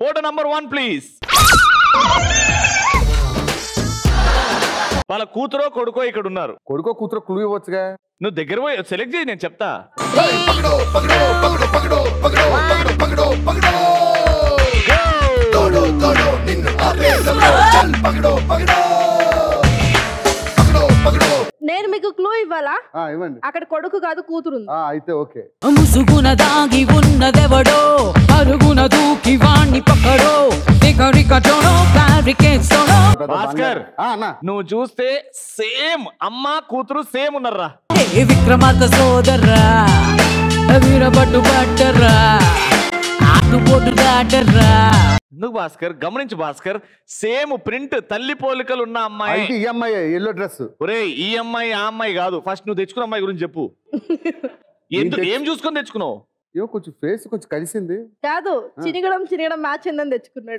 Photo number 1 please. వాళ్ళ కూతురో కొడుకో ఇక్కడ ఉన్నారు. కొడుకో కూతురో క్లూ ఇవ్వచ్చుగా. నువ్వు దగ్గర పోయి సెలెక్ట్ చేయి, నేను చెప్తా. నేను మీకు క్లూ ఇవ్వాలా? ఇవ్వండి. అక్కడ కొడుకు కాదు కూతురు. అయితే ఓకే. ముసుగున దాగి ఉన్నదెవడో అరుగున దూకి వాణ్ణి పక్కడో భాస్కర్, నువ్వు చూస్తే సేమ్ అమ్మ కూతురు సేమ్ ఉన్నారా? విక్రమార్క సోదర్రా వీరబట్టు పట్టర్రా ఆటుపోటు దాటర్రా. ఎందుకు భాస్కర్? గమనించు భాస్కర్, సేమ్ ప్రింట్ తల్లి పోలికలు ఉన్న అమ్మాయి. ఈ అమ్మాయి ఎల్లో డ్రెస్. ఒరే ఈ అమ్మాయి ఆ అమ్మాయి కాదు, ఫస్ట్ నువ్వు తెచ్చుకున్న అమ్మాయి గురించి చెప్పు. ఏం చూసుకొని తెచ్చుకున్నావు? కొంచెం ఫేస్ కొంచెం కలిసింది కాదు, చినిగడం మ్యాచ్ అయిందని తెచ్చుకున్నాడు.